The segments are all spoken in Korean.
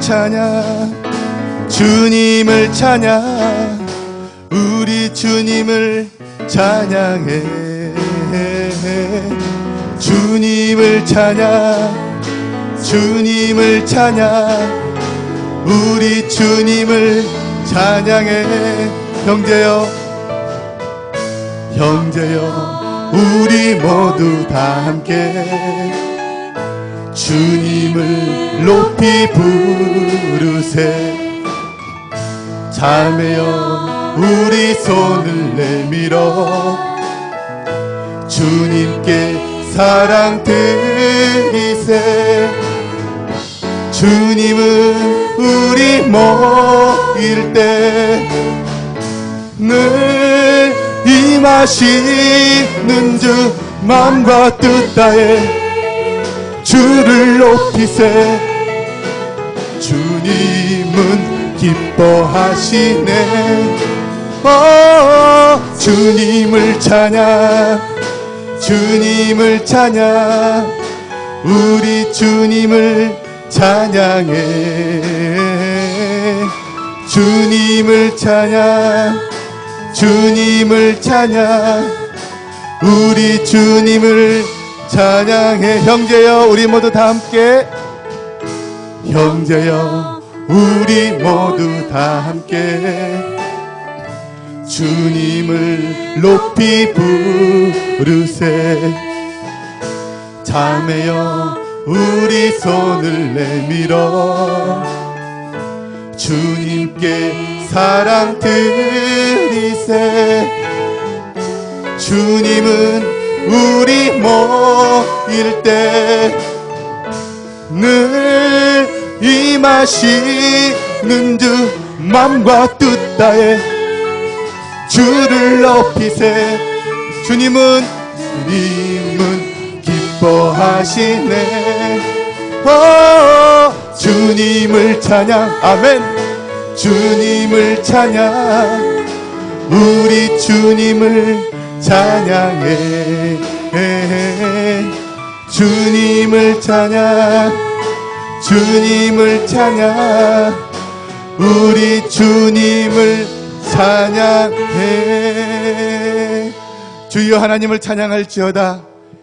주님을 찬양, 주님을 찬양, 우리 주님을 찬양해. 주님을 찬양, 주님을 찬양, 우리 주님을 찬양해. 형제여, 형제여, 우리 모두 다 함께 주님을 높이 부르세. 자매여, 우리 손을 내밀어 주님께 사랑 드리세. 주님은 우리 모일 때 늘 임하시는 주 마음과 뜻 다해 주를 높이세. 주님은 기뻐하시네. 주님을 찬양, 주님을 찬양, 우리 주님을 찬양해. 주님을 찬양, 주님을 찬양, 우리 주님을 찬양해. 형제여, 우리 모두 다 함께. 형제여, 우리 모두 다 함께 주님을 높이 부르세. 자매여, 우리 손을 내밀어 주님께 사랑 드리세. 주님은 우리 모일 때 늘 임하시는 주 맘과 뜻 다해 주를 높이세. 주님은 기뻐하시네. 주님을 찬양, 아멘. 주님을 찬양, 우리 주님을 찬양해. 주님을 찬양, 주님을 찬양, 우리 주님을 찬양해. 주여 하나님을 찬양할지어다.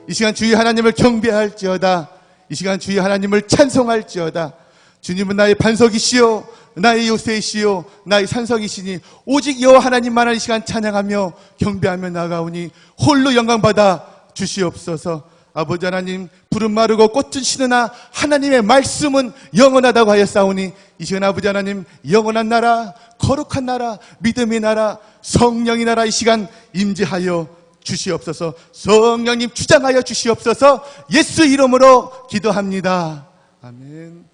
이 시간 주여 하나님을 경배할지어다. 이 시간 주여 하나님을 찬송할지어다. 주님은 나의 반석이시요 나의 요새이시요 나의 산성이시니 오직 여호와 하나님만을 이 시간 찬양하며 경배하며 나가오니 홀로 영광받아 주시옵소서. 아버지 하나님, 푸른 마르고 꽃은 시드나 하나님의 말씀은 영원하다고 하였사오니 이 시간 아버지 하나님, 영원한 나라, 거룩한 나라, 믿음의 나라, 성령의 나라 이 시간 임재하여 주시옵소서. 성령님 주장하여 주시옵소서. 예수 이름으로 기도합니다. 아멘.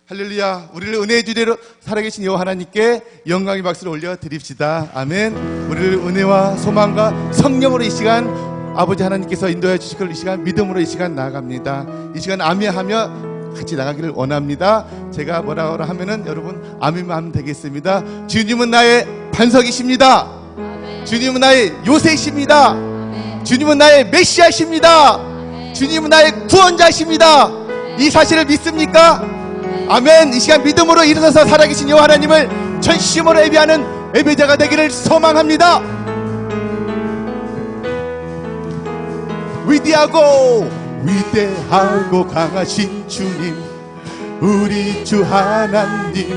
할렐루야. 우리를 은혜의 주대로 살아계신 여호와 하나님께 영광의 박수를 올려드립시다. 아멘. 우리를 은혜와 소망과 성령으로 이 시간 아버지 하나님께서 인도해 주실 걸 이 시간 믿음으로 이 시간 나아갑니다. 이 시간 아멘하며 같이 나가기를 원합니다. 제가 뭐라 하면은 여러분 아멘만 하면 되겠습니다. 주님은 나의 반석이십니다. 주님은 나의 요새이십니다. 주님은 나의 메시아이십니다. 주님은 나의 구원자이십니다. 이 사실을 믿습니까? 아멘. 이 시간 믿음으로 일어서서 살아계신 여호와 하나님을 전심으로 예배하는 예배자가 되기를 소망합니다. 위대하고 강하신 주님, 우리 주 하나님.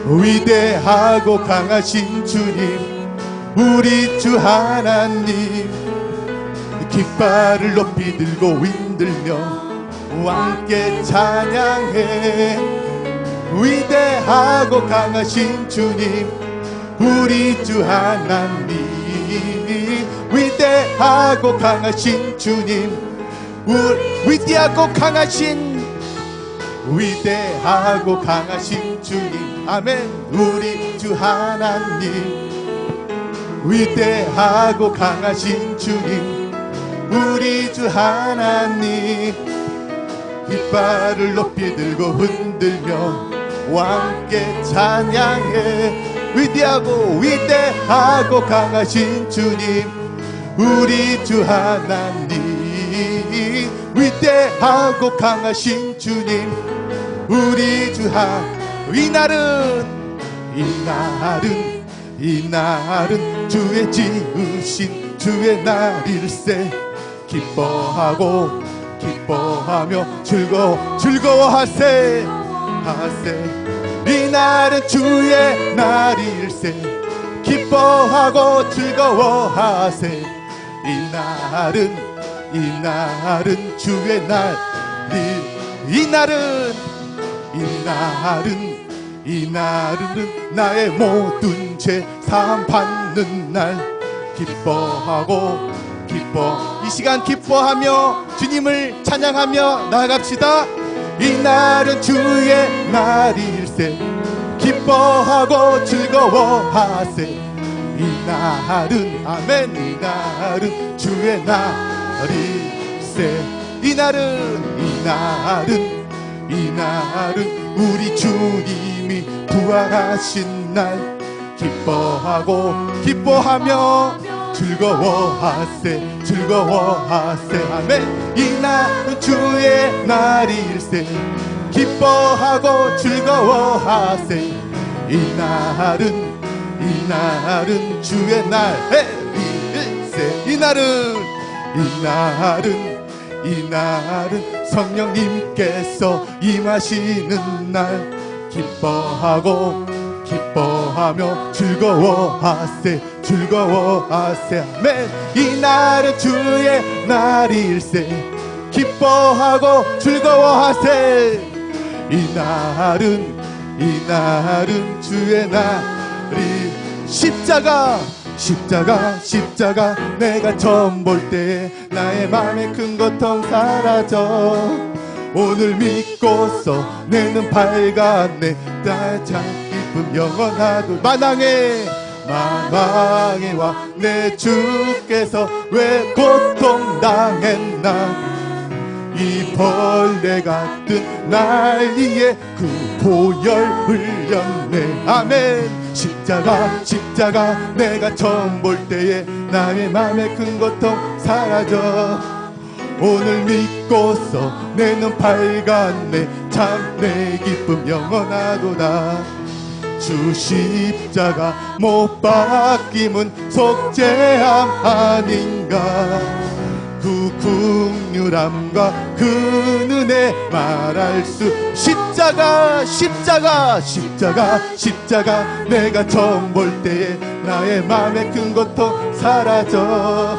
위대하고 강하신 주님, 우리 주 하나님. 깃발을 높이 들고 흔들며 함께 찬양해. 위대하고 강하신 주님, 우리 주 하나님. 위대하고 강하신 주님, 위대하고 강하신 주님. 아멘. 우리 주 하나님. 위대하고 강하신 주님, 우리 주 하나님. 깃발을 높이 들고 흔들며 함께 찬양해. 위대하고 강하신 주님, 우리 주 하나님. 위대하고 강하신 주님, 우리 이날은 주의 지으신 주의 날일세. 기뻐하며 즐거워하세. 이날은 주의 날일세. 기뻐하고 즐거워하세. 이날은 주의 날일. 이날은 나의 모든 죄 사함 받는 날. 이 시간 기뻐하며 주님을 찬양하며 나아갑시다. 이날은 주의 날일세. 기뻐하고 즐거워하세. 이날은 주의 날일세. 이날은 우리 주님이 부활하신 날. 기뻐하며 즐거워하세. 아멘. 이날은 주의 날일세. 기뻐하고 즐거워하세. 이날은 주의 날일세. 이날은 성령님께서 임하시는 날. 기뻐하며 즐거워하세. 아멘. 이날은 주의 날일세. 기뻐하고 즐거워하세. 이날은 주의 날이. 십자가 내가 처음 볼 때에 나의 맘에 큰 고통 사라져. 오늘 믿고서 내 눈 밝았네. 나의 참 기쁨 영원하도. 만왕의 왕 내 주께서 왜 고통당했나. 이 벌레 같은 난리에 그 보혈 흘렸네. 아멘. 십자가 내가 처음 볼 때에 나의 맘에 큰 고통 사라져. 오늘 믿고서 내 눈 밝았네. 참 내 기쁨 영원하도다. 주 십자가 못 박힘은 속죄함 아닌가. 그 긍휼함과 그 은혜 말할 수. 십자가 내가 처음 볼 때에 나의 맘에 큰 고통 사라져.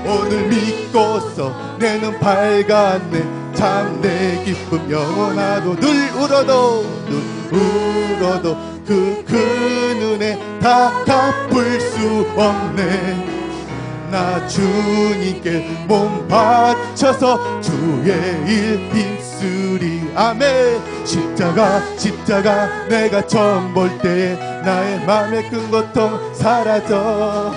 오늘 믿고서 내 눈 밝았네. 참 내 기쁨 영원하도. 늘 울어도 그 은혜 다 갚을 수 없네. 나 주님께 몸 바쳐서 주의 일 힘쓰리. 아멘. 십자가 내가 처음 볼 때에 나의 맘에 큰 고통 사라져.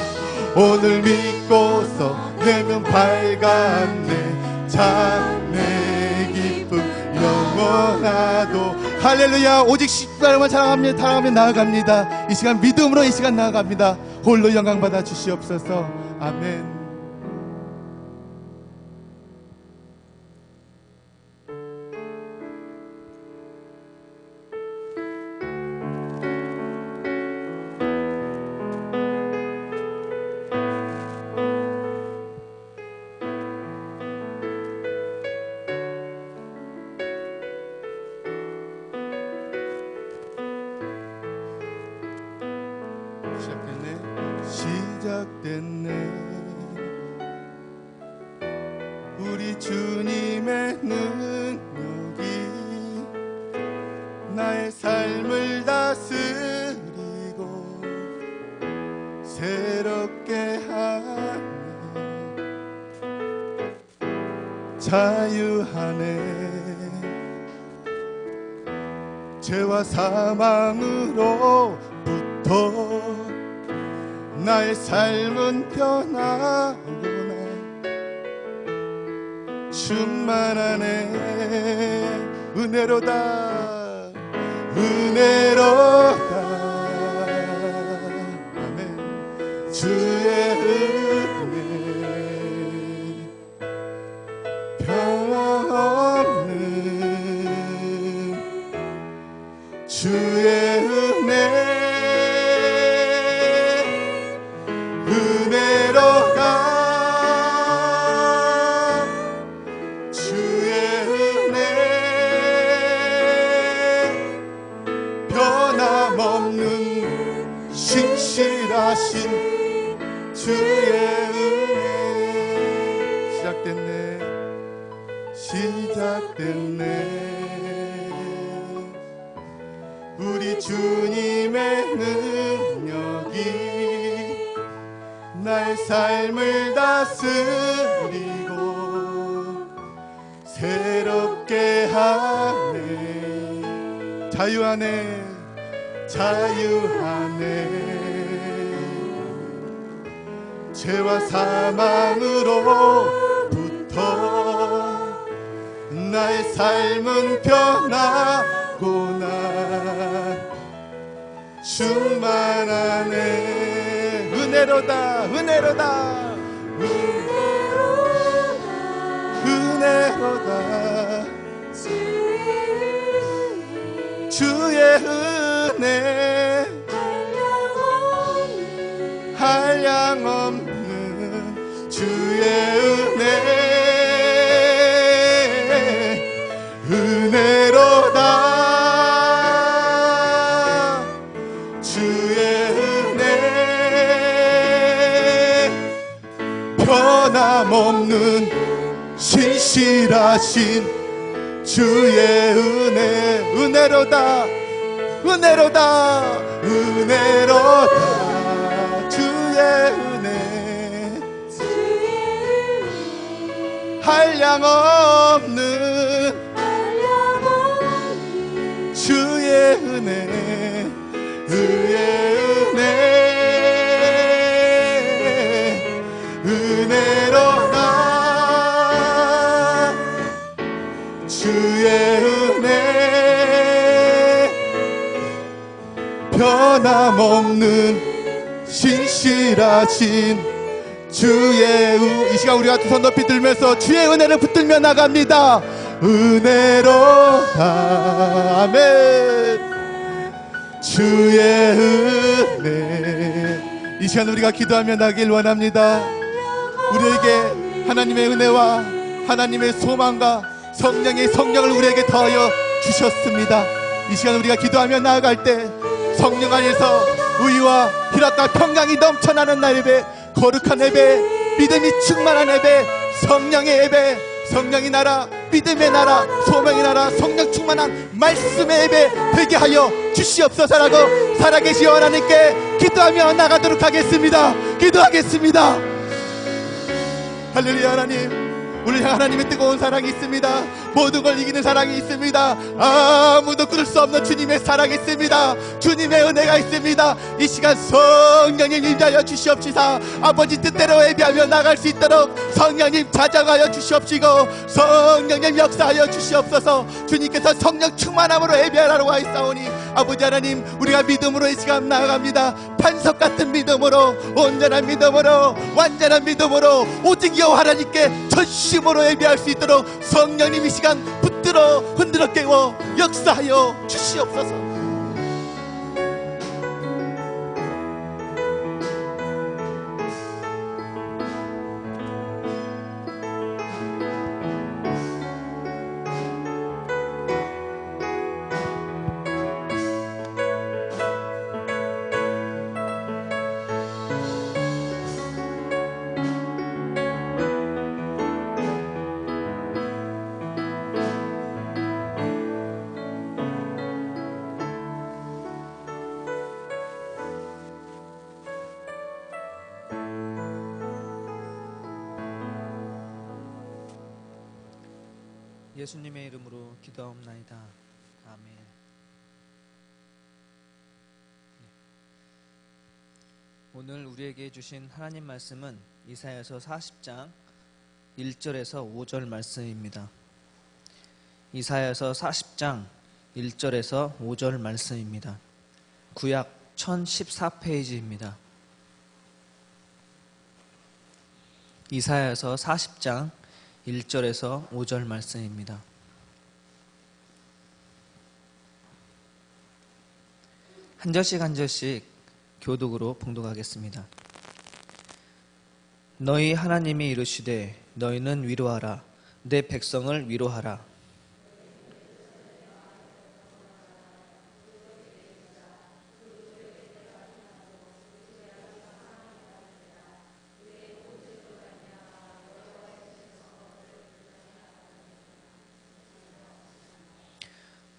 오늘 믿고서 내 눈 밝았네. 참 내 기쁨 영원하도. 할렐루야. 오직 십자가만 사랑하며 나아갑니다. 이 시간 믿음으로 이 시간 나아갑니다. 홀로 영광 받아 주시옵소서. 아멘. 시작됐네. 우리 주님의 능력이 나의 삶을 다스리고 새롭게 하네. 자유하네. 죄와 사망으로부터 나의 삶은 변하구나. 충만하네. 은혜로다. 아멘. 주의 은혜 평화없는 신실하신 주의 은혜. 시작됐네. 우리 주님의 능력이 나의 삶을 다스리고 새롭게 하네. 자유 안에 죄와 사망으로부터 나의 삶은 변하구나. 충만하네. 은혜로다. 주의 은혜 한량없는 주의 은혜로다. 주의 은혜 변함없는 신실하신 주의 은혜로다. 주의 은혜 한량없는 주의 은혜 은혜로다. 주의 은혜 변함없는 신실하신 주의 이 시간 우리가 두 손 높이 들면서 주의 은혜를 붙들며 나갑니다. 은혜로다. 아멘. 주의 은혜. 이 시간 우리가 기도하며 나길 원합니다. 우리에게 하나님의 은혜와 하나님의 소망과 성령의 성령을 우리에게 더하여 주셨습니다. 이 시간 우리가 기도하며 나아갈 때 성령 안에서 의와 희락과 평강이 넘쳐나는 나 예배, 거룩한 예배, 믿음이 충만한 예배, 성령의 예배, 성령의 나라, 믿음의 나라, 소망의 나라, 성령 충만한 말씀의 예배 되게 하여 주시옵소서라고 살아계신 하나님께 기도하며 나가도록 하겠습니다. 기도하겠습니다. 할렐루야. 하나님, 우리 향한 하나님의 뜨거운 사랑이 있습니다. 모든 걸 이기는 사랑이 있습니다. 아무도 끊을 수 없는 주님의 사랑이 있습니다. 주님의 은혜가 있습니다. 이 시간 성령님 임하여 주시옵시사. 아버지 뜻대로 예배하며 나갈 수 있도록 성령님 자정하여 주시옵시고 성령님 역사하여 주시옵소서. 주님께서 성령 충만함으로 예배하라고 하였사오니 아버지 하나님, 우리가 믿음으로 이 시간 나아갑니다. 반석 같은 믿음으로, 온전한 믿음으로, 완전한 믿음으로 오직 여호와 하나님께 전심으로 예배할 수 있도록 성령님 이 시간 붙들어 흔들어 깨워 역사하여 주시옵소서. 예수님의 이름으로 기도하옵나이다. 아멘. 오늘 우리에게 주신 하나님 말씀은 이사야서 40장 1절에서 5절 말씀입니다. 이사야서 40장 1절에서 5절 말씀입니다. 구약 1014페이지입니다. 이사야서 40장 1절에서 5절 말씀입니다. 한 절씩 한 절씩 교독으로 봉독하겠습니다. 너희 하나님이 이르시되 너희는 위로하라. 내 백성을 위로하라.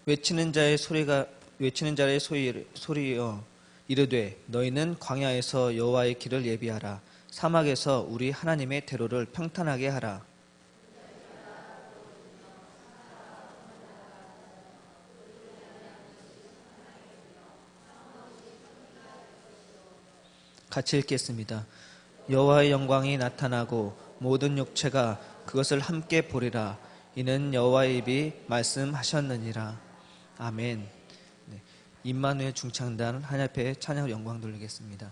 외치는 자의 소리여 이르되 너희는 광야에서 여호와의 길을 예비하라. 사막에서 우리 하나님의 대로를 평탄하게 하라. 같이 읽겠습니다. 여호와의 영광이 나타나고 모든 육체가 그것을 함께 보리라. 이는 여호와의 입이 말씀하셨느니라. 아멘. 네. 임마누엘 중창단 하나님께 찬양 영광 돌리겠습니다.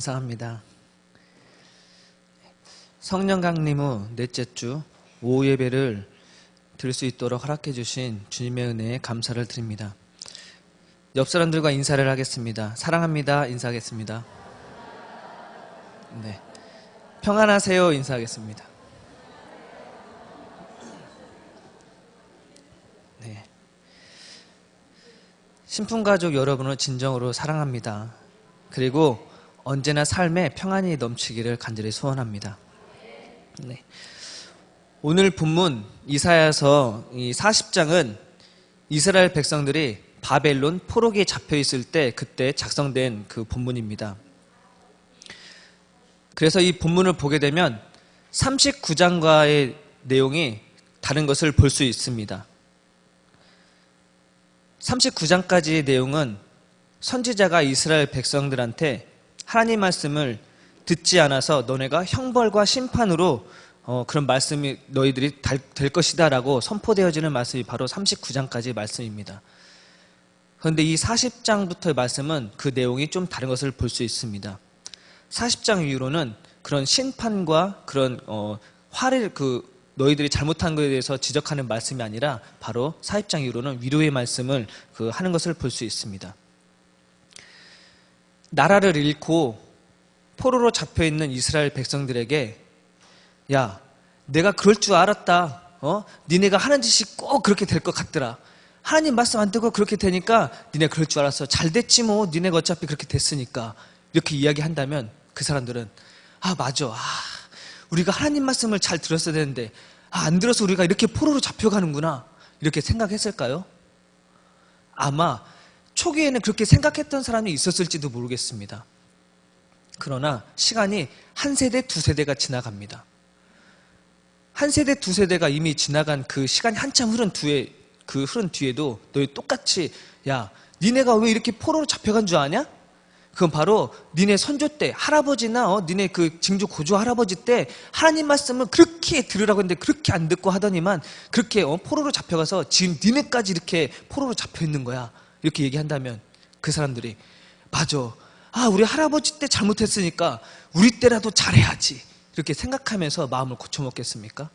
감사합니다. 성령 강림 후 넷째 주 오후 예배를 드릴 수 있도록 허락해 주신 주님의 은혜에 감사를 드립니다. 옆 사람들과 인사를 하겠습니다. 사랑합니다. 인사하겠습니다. 네. 평안하세요. 인사하겠습니다. 네. 신풍가족 여러분을 진정으로 사랑합니다. 그리고 언제나 삶에 평안이 넘치기를 간절히 소원합니다. 네. 오늘 본문 이사야서 40장은 이스라엘 백성들이 바벨론 포로기에 잡혀 있을 때 그때 작성된 그 본문입니다. 그래서 이 본문을 보게 되면 39장과의 내용이 다른 것을 볼 수 있습니다. 39장까지의 내용은 선지자가 이스라엘 백성들한테 하나님 말씀을 듣지 않아서 너네가 형벌과 심판으로 그런 말씀이 너희들이 될 것이다 라고 선포되어지는 말씀이 바로 39장까지의 말씀입니다. 그런데 이 40장부터의 말씀은 그 내용이 좀 다른 것을 볼 수 있습니다. 40장 이후로는 그런 심판과 그런 화를 너희들이 잘못한 것에 대해서 지적하는 말씀이 아니라 바로 40장 이후로는 위로의 말씀을 하는 것을 볼 수 있습니다. 나라를 잃고 포로로 잡혀있는 이스라엘 백성들에게 야, 내가 그럴 줄 알았다. 니네가 하는 짓이 꼭 그렇게 될 것 같더라. 하나님 말씀 안 듣고 그렇게 되니까 니네 그럴 줄 알았어. 잘 됐지 뭐. 니네가 어차피 그렇게 됐으니까. 이렇게 이야기한다면 그 사람들은 맞아. 우리가 하나님 말씀을 잘 들었어야 되는데 안 들어서 우리가 이렇게 포로로 잡혀가는구나. 이렇게 생각했을까요? 아마 초기에는 그렇게 생각했던 사람이 있었을지도 모르겠습니다. 그러나 시간이 한 세대, 두 세대가 지나갑니다. 한 세대, 두 세대가 이미 지나간 그 시간이 한참 흐른 뒤에도 너희 똑같이 야, 니네가 왜 이렇게 포로로 잡혀간 줄 아냐? 그건 바로 니네 선조 때 할아버지나 니네 증조 고조 할아버지 때 하나님 말씀을 그렇게 들으라고 했는데 그렇게 안 듣고 하더니만 그렇게 포로로 잡혀가서 지금 니네까지 이렇게 포로로 잡혀 있는 거야. 이렇게 얘기한다면 그 사람들이 맞아. 우리 할아버지 때 잘못했으니까 우리 때라도 잘해야지. 이렇게 생각하면서 마음을 고쳐먹겠습니까?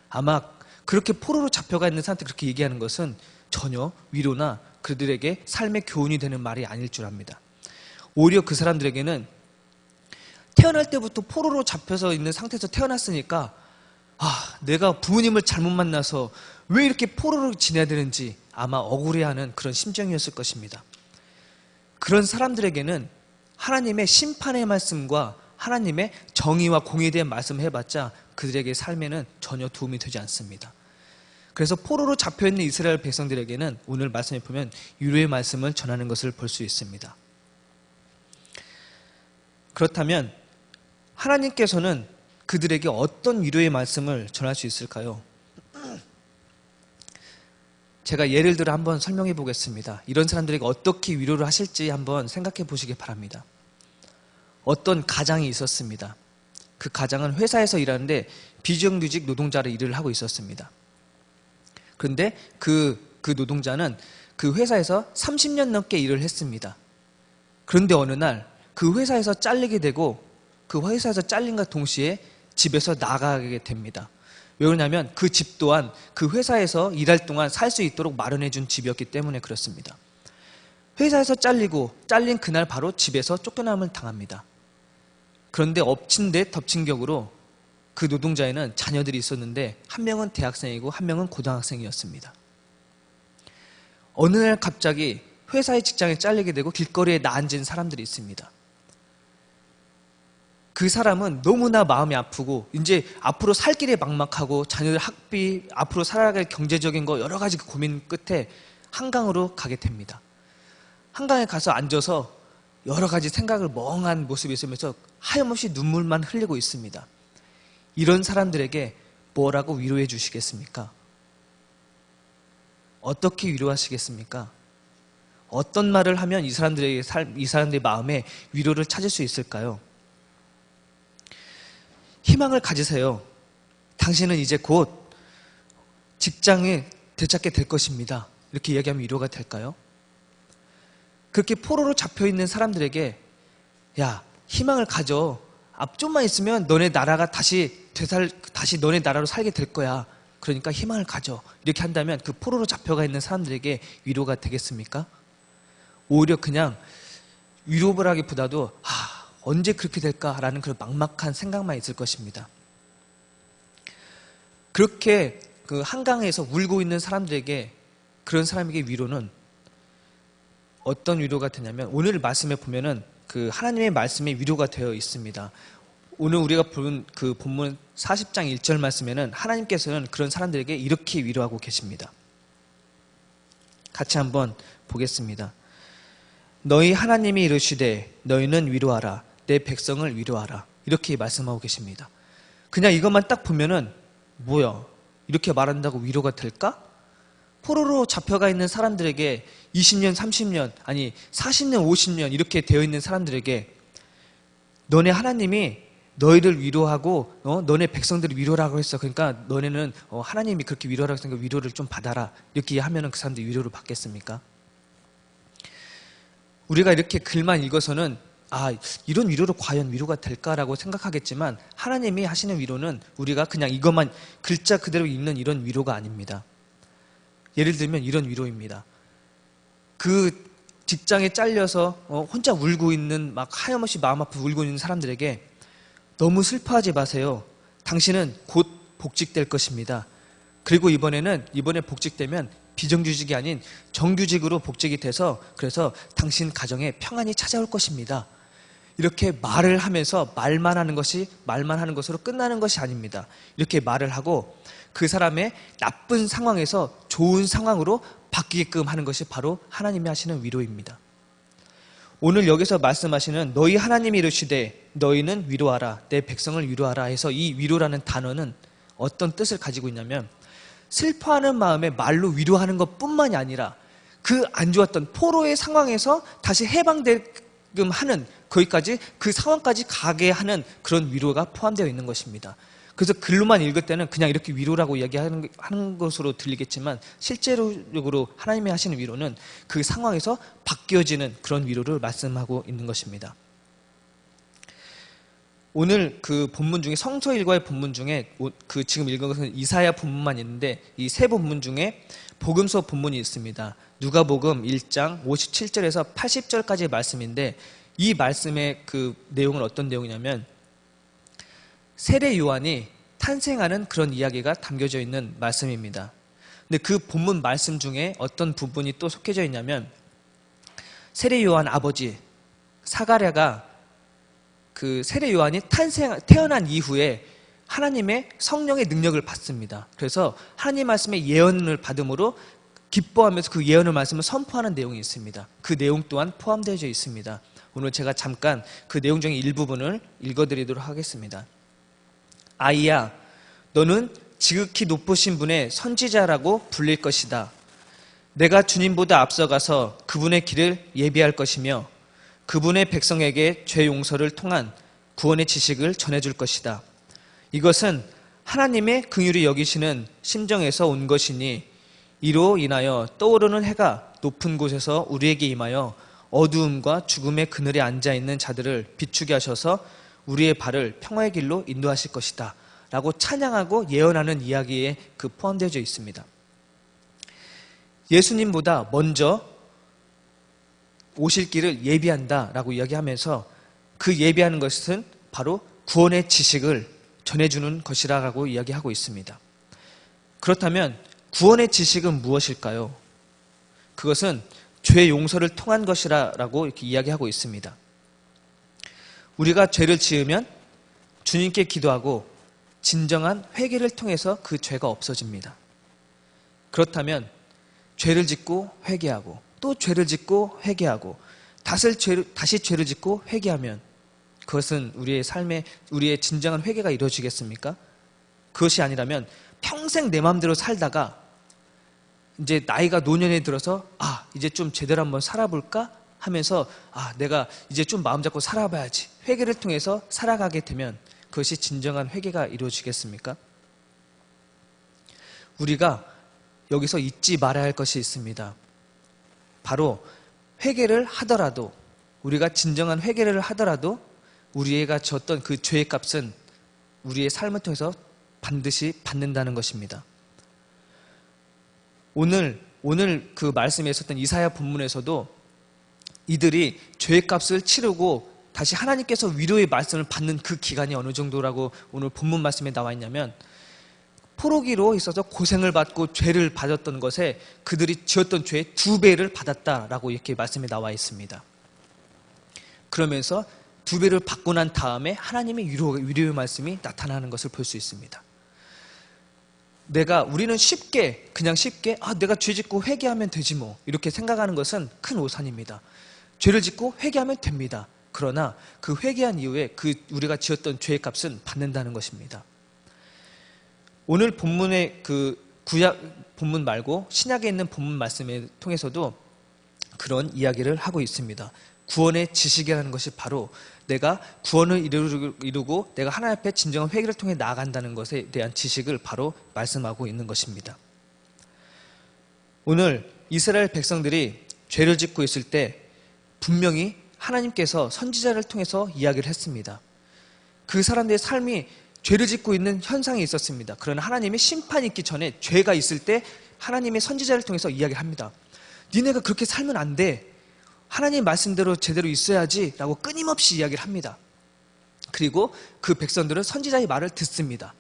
아마 그렇게 포로로 잡혀가 있는 사람한테 그렇게 얘기하는 것은 전혀 위로나 그들에게 삶의 교훈이 되는 말이 아닐 줄 압니다. 오히려 그 사람들에게는 태어날 때부터 포로로 잡혀서 있는 상태에서 태어났으니까 내가 부모님을 잘못 만나서 왜 이렇게 포로로 지내야 되는지 아마 억울해하는 그런 심정이었을 것입니다. 그런 사람들에게는 하나님의 심판의 말씀과 하나님의 정의와 공의에 대한 말씀을 해봤자 그들에게 삶에는 전혀 도움이 되지 않습니다. 그래서 포로로 잡혀있는 이스라엘 백성들에게는 오늘 말씀에 보면 위로의 말씀을 전하는 것을 볼 수 있습니다. 그렇다면 하나님께서는 그들에게 어떤 위로의 말씀을 전할 수 있을까요? 제가 예를 들어 한번 설명해 보겠습니다. 이런 사람들에게 어떻게 위로를 하실지 한번 생각해 보시기 바랍니다. 어떤 가장이 있었습니다. 그 가장은 회사에서 일하는데 비정규직 노동자로 일을 하고 있었습니다. 그런데 그 노동자는 그 회사에서 30년 넘게 일을 했습니다. 그런데 어느 날 그 회사에서 잘리게 되고 그 회사에서 잘린과 동시에 집에서 나가게 됩니다. 왜 그러냐면 그 집 또한 그 회사에서 일할 동안 살 수 있도록 마련해 준 집이었기 때문에 그렇습니다. 회사에서 잘린 그날 바로 집에서 쫓겨남을 당합니다. 그런데 엎친 데 덮친 격으로 그 노동자에는 자녀들이 있었는데 한 명은 대학생이고 한 명은 고등학생이었습니다. 어느 날 갑자기 회사의 직장에 잘리게 되고 길거리에 나앉은 사람들이 있습니다. 그 사람은 너무나 마음이 아프고 이제 앞으로 살 길이 막막하고 자녀들 학비, 앞으로 살아갈 경제적인 거 여러 가지 고민 끝에 한강으로 가게 됩니다. 한강에 가서 앉아서 여러 가지 생각을 멍한 모습이 있으면서 하염없이 눈물만 흘리고 있습니다. 이런 사람들에게 뭐라고 위로해 주시겠습니까? 어떻게 위로하시겠습니까? 어떤 말을 하면 이 사람들의 마음에 위로를 찾을 수 있을까요? 희망을 가지세요. 당신은 이제 곧 직장에 되찾게 될 것입니다. 이렇게 이야기하면 위로가 될까요? 그렇게 포로로 잡혀있는 사람들에게 야, 희망을 가져. 앞 좀만 있으면 너네 나라가 다시 너네 나라로 살게 될 거야. 그러니까 희망을 가져. 이렇게 한다면 그 포로로 잡혀가 있는 사람들에게 위로가 되겠습니까? 오히려 그냥 위로라기보다도 언제 그렇게 될까라는 그런 막막한 생각만 있을 것입니다. 그렇게 그 한강에서 울고 있는 사람들에게 그런 사람에게 위로는 어떤 위로가 되냐면 오늘 말씀에 보면은 그 하나님의 말씀에 위로가 되어 있습니다. 오늘 우리가 본 그 본문 40장 1절 말씀에는 하나님께서는 그런 사람들에게 이렇게 위로하고 계십니다. 같이 한번 보겠습니다. 너희 하나님이 이르시되 너희는 위로하라. 내 백성을 위로하라. 이렇게 말씀하고 계십니다. 그냥 이것만 딱 보면은 뭐야? 이렇게 말한다고 위로가 될까? 포로로 잡혀가 있는 사람들에게 20년, 30년, 아니 40년, 50년 이렇게 되어 있는 사람들에게 너네 하나님이 너희를 위로하고 너네 백성들을 위로라고 했어. 그러니까 너네는 하나님이 그렇게 위로라고 했으니까 위로를 좀 받아라. 이렇게 하면은 그 사람들이 위로를 받겠습니까? 우리가 이렇게 글만 읽어서는 이런 위로로 과연 위로가 될까라고 생각하겠지만 하나님이 하시는 위로는 우리가 그냥 이것만 글자 그대로 읽는 이런 위로가 아닙니다. 예를 들면 이런 위로입니다. 그 직장에 잘려서 혼자 울고 있는 막 하염없이 마음 아프고 울고 있는 사람들에게 너무 슬퍼하지 마세요. 당신은 곧 복직될 것입니다. 그리고 이번에 복직되면 비정규직이 아닌 정규직으로 복직이 돼서 그래서 당신 가정에 평안이 찾아올 것입니다. 이렇게 말을 하면서 말만 하는 것으로 끝나는 것이 아닙니다. 이렇게 말을 하고 그 사람의 나쁜 상황에서 좋은 상황으로 바뀌게끔 하는 것이 바로 하나님이 하시는 위로입니다. 오늘 여기서 말씀하시는 너희 하나님이 이르시되 너희는 위로하라 내 백성을 위로하라 해서 이 위로라는 단어는 어떤 뜻을 가지고 있냐면 슬퍼하는 마음에 말로 위로하는 것뿐만이 아니라 그 안 좋았던 포로의 상황에서 다시 해방되게끔 하는 거기까지 그 상황까지 가게 하는 그런 위로가 포함되어 있는 것입니다. 그래서 글로만 읽을 때는 그냥 이렇게 위로라고 이야기하는 것으로 들리겠지만 실제적으로 하나님이 하시는 위로는 그 상황에서 바뀌어지는 그런 위로를 말씀하고 있는 것입니다. 오늘 그 본문 중에 성서 일과의 본문 중에 그 지금 읽은 것은 이사야 본문만 있는데 이 세 본문 중에 복음서 본문이 있습니다. 누가복음 1장 57절에서 80절까지의 말씀인데 이 말씀의 그 내용은 어떤 내용이냐면 세례 요한이 탄생하는 그런 이야기가 담겨져 있는 말씀입니다. 근데 그 본문 말씀 중에 어떤 부분이 또 속해져 있냐면 세례 요한 아버지 사가랴가 그 세례 요한이 태어난 이후에 하나님의 성령의 능력을 받습니다. 그래서 하나님 말씀의 예언을 받음으로 기뻐하면서 그 예언의 말씀을 선포하는 내용이 있습니다. 그 내용 또한 포함되어 있습니다. 오늘 제가 잠깐 그 내용 중에 일부분을 읽어드리도록 하겠습니다. 아이야, 너는 지극히 높으신 분의 선지자라고 불릴 것이다. 내가 주님보다 앞서가서 그분의 길을 예비할 것이며 그분의 백성에게 죄 용서를 통한 구원의 지식을 전해줄 것이다. 이것은 하나님의 긍휼히 여기시는 심정에서 온 것이니 이로 인하여 떠오르는 해가 높은 곳에서 우리에게 임하여 어두움과 죽음의 그늘에 앉아있는 자들을 비추게 하셔서 우리의 발을 평화의 길로 인도하실 것이다 라고 찬양하고 예언하는 이야기에 그 포함되어 있습니다. 예수님보다 먼저 오실 길을 예비한다 라고 이야기하면서 그 예비하는 것은 바로 구원의 지식을 전해주는 것이라고 이야기하고 있습니다. 그렇다면 구원의 지식은 무엇일까요? 그것은 죄 용서를 통한 것이라고 이렇게 이야기하고 있습니다. 우리가 죄를 지으면 주님께 기도하고 진정한 회개를 통해서 그 죄가 없어집니다. 그렇다면 죄를 짓고 회개하고 또 죄를 짓고 회개하고 다시 죄를 짓고 회개하면 그것은 우리의 삶에 우리의 진정한 회개가 이루어지겠습니까? 그것이 아니라면 평생 내 마음대로 살다가 이제 나이가 노년에 들어서 이제 좀 제대로 한번 살아볼까 하면서 내가 이제 좀 마음 잡고 살아봐야지 회개를 통해서 살아가게 되면 그것이 진정한 회개가 이루어지겠습니까? 우리가 여기서 잊지 말아야 할 것이 있습니다. 바로 회개를 하더라도 우리가 진정한 회개를 하더라도 우리가 졌던 그 죄의 값은 우리의 삶을 통해서 반드시 받는다는 것입니다. 오늘 그 말씀에 있었던 이사야 본문에서도 이들이 죄의 값을 치르고 다시 하나님께서 위로의 말씀을 받는 그 기간이 어느 정도라고 오늘 본문 말씀에 나와 있냐면 포로기로 있어서 고생을 받고 죄를 받았던 것에 그들이 지었던 죄의 2배를 받았다라고 이렇게 말씀에 나와 있습니다. 그러면서 2배를 받고 난 다음에 하나님의 위로의 말씀이 나타나는 것을 볼 수 있습니다. 우리는 그냥 쉽게 내가 죄 짓고 회개하면 되지 뭐 이렇게 생각하는 것은 큰 오산입니다. 죄를 짓고 회개하면 됩니다. 그러나 그 회개한 이후에 우리가 지었던 죄의 값은 받는다는 것입니다. 오늘 본문의 그 구약 본문 말고 신약에 있는 본문 말씀을 통해서도 그런 이야기를 하고 있습니다. 구원의 지식이라는 것이 바로 내가 구원을 이루고 내가 하나님 앞에 진정한 회개를 통해 나아간다는 것에 대한 지식을 바로 말씀하고 있는 것입니다. 오늘 이스라엘 백성들이 죄를 짓고 있을 때 분명히 하나님께서 선지자를 통해서 이야기를 했습니다. 그 사람들의 삶이 죄를 짓고 있는 현상이 있었습니다. 그러나 하나님의 심판이 있기 전에 죄가 있을 때 하나님의 선지자를 통해서 이야기를 합니다. 니네가 그렇게 살면 안 돼. 하나님 말씀대로 제대로 있어야지 라고 끊임없이 이야기를 합니다. 그리고 그 백성들은 선지자의 말을 듣습니다.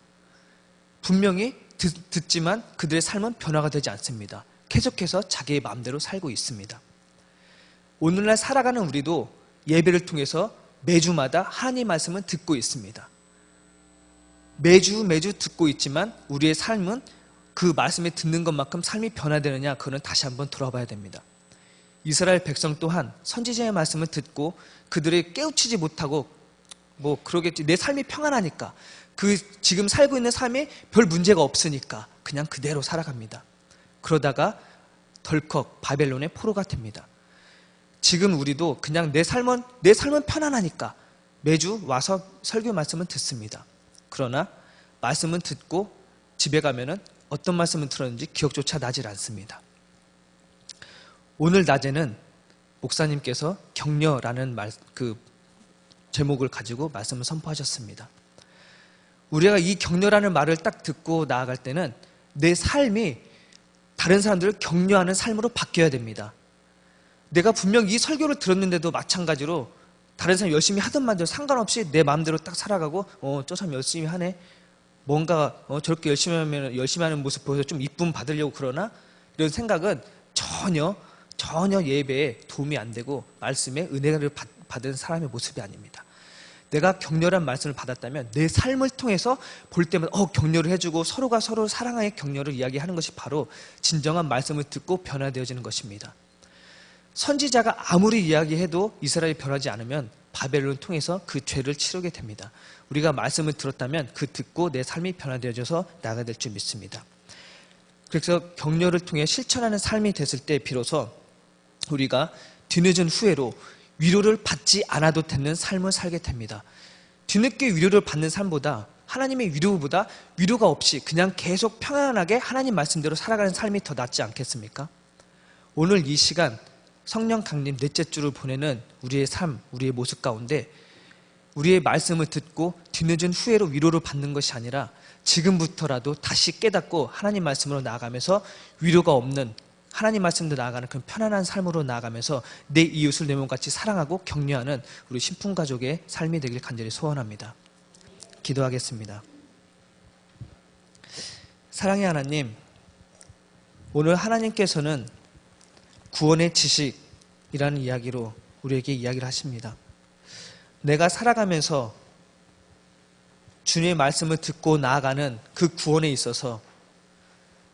분명히 듣지만 그들의 삶은 변화가 되지 않습니다. 계속해서 자기의 마음대로 살고 있습니다. 오늘날 살아가는 우리도 예배를 통해서 매주마다 하나님 말씀은 듣고 있습니다. 매주 듣고 있지만 우리의 삶은 그 말씀에 듣는 것만큼 삶이 변화되느냐, 그거는 다시 한번 돌아봐야 됩니다. 이스라엘 백성 또한 선지자의 말씀을 듣고 그들을 깨우치지 못하고 그러겠지, 내 삶이 평안하니까, 그 지금 살고 있는 삶에 별 문제가 없으니까 그냥 그대로 살아갑니다. 그러다가 덜컥 바벨론의 포로가 됩니다. 지금 우리도 그냥 내 삶은 편안하니까 매주 와서 설교 말씀은 듣습니다. 그러나 말씀은 듣고 집에 가면은 어떤 말씀을 들었는지 기억조차 나질 않습니다. 오늘 낮에는 목사님께서 격려라는 그 제목을 가지고 말씀을 선포하셨습니다. 우리가 이 격려라는 말을 딱 듣고 나아갈 때는 내 삶이 다른 사람들을 격려하는 삶으로 바뀌어야 됩니다. 내가 분명 이 설교를 들었는데도 마찬가지로 다른 사람 열심히 하던 말대로 상관없이 내 마음대로 딱 살아가고 저 사람 열심히 하네, 뭔가 저렇게 열심히 하는 모습 보여서 좀 이쁨 받으려고 그러나, 이런 생각은 전혀 예배에 도움이 안 되고 말씀에 은혜를 받은 사람의 모습이 아닙니다. 내가 격려란 말씀을 받았다면 내 삶을 통해서 볼 때마다 격려를 해주고 서로가 서로 사랑의 격려를 이야기하는 것이 바로 진정한 말씀을 듣고 변화되어지는 것입니다. 선지자가 아무리 이야기해도 이스라엘이 변하지 않으면 바벨론을 통해서 그 죄를 치르게 됩니다. 우리가 말씀을 들었다면 그 듣고 내 삶이 변화되어져서 나아가야 될 줄 믿습니다. 그래서 격려를 통해 실천하는 삶이 됐을 때 비로소 우리가 뒤늦은 후회로 위로를 받지 않아도 되는 삶을 살게 됩니다. 뒤늦게 위로를 받는 삶보다, 하나님의 위로보다 위로가 없이 그냥 계속 평안하게 하나님 말씀대로 살아가는 삶이 더 낫지 않겠습니까? 오늘 이 시간 성령 강림 넷째 주를 보내는 우리의 삶, 우리의 모습 가운데 우리의 말씀을 듣고 뒤늦은 후회로 위로를 받는 것이 아니라 지금부터라도 다시 깨닫고 하나님 말씀으로 나아가면서 위로가 없는 하나님 말씀대로 나아가는 그런 편안한 삶으로 나아가면서 내 이웃을 내 몸같이 사랑하고 격려하는 우리 신풍가족의 삶이 되길 간절히 소원합니다. 기도하겠습니다. 사랑의 하나님, 오늘 하나님께서는 구원의 지식이라는 이야기로 우리에게 이야기를 하십니다. 내가 살아가면서 주님의 말씀을 듣고 나아가는 그 구원에 있어서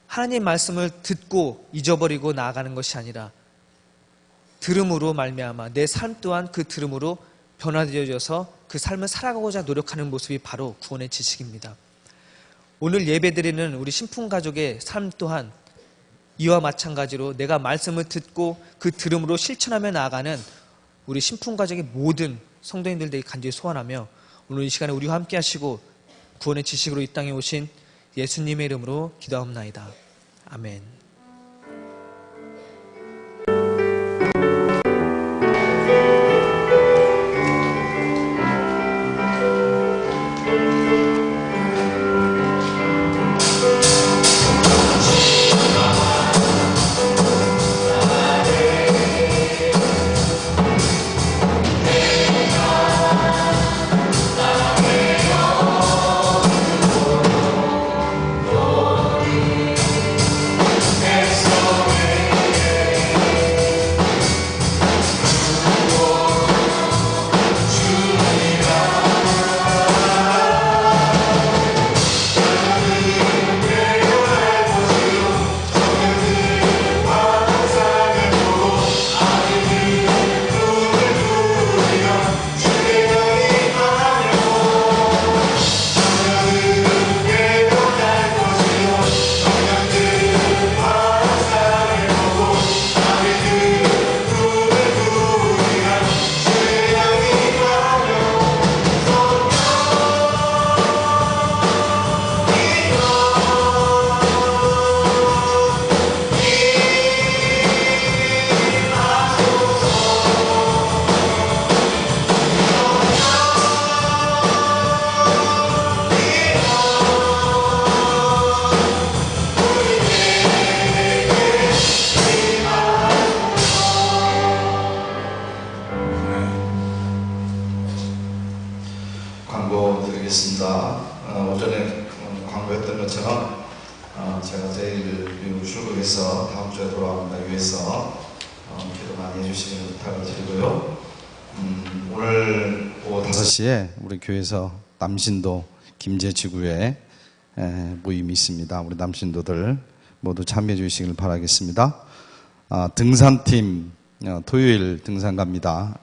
하나님 말씀을 듣고 잊어버리고 나아가는 것이 아니라 들음으로 말미암아 내 삶 또한 그 들음으로 변화되어져서 그 삶을 살아가고자 노력하는 모습이 바로 구원의 지식입니다. 오늘 예배드리는 우리 신풍가족의 삶 또한 이와 마찬가지로 내가 말씀을 듣고 그 들음으로 실천하며 나아가는 우리 신풍가족의 모든 성도님들 되게 간절히 소원하며, 오늘 이 시간에 우리와 함께 하시고 구원의 지식으로 이 땅에 오신 예수님의 이름으로 기도하옵나이다. 아멘. 기도드리겠습니다. 오전에 광고했던 것처럼 제가 내일 미국 출국해서 다음 주에 돌아오기 위해서 기도 많이 해주시길 부탁을 드리고요. 오늘 오후 5시에 우리 교회에서 남신도 김제지구에 모임이 있습니다. 우리 남신도들 모두 참여해 주시길 바라겠습니다. 등산팀 토요일 등산 갑니다.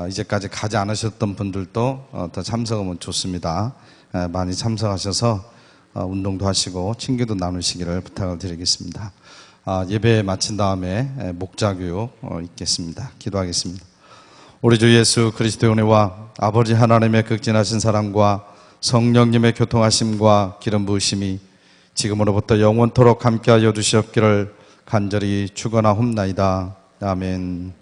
이제까지 가지 않으셨던 분들도 더 참석하면 좋습니다. 많이 참석하셔서 운동도 하시고 친교도 나누시기를 부탁을 드리겠습니다. 예배 마친 다음에 목자교육 있겠습니다. 기도하겠습니다. 우리 주 예수 그리스도의 은혜와 아버지 하나님의 극진하신 사랑과 성령님의 교통하심과 기름 부으심이 지금으로부터 영원토록 함께하여 주시옵기를 간절히 축원하옵나이다. 아멘.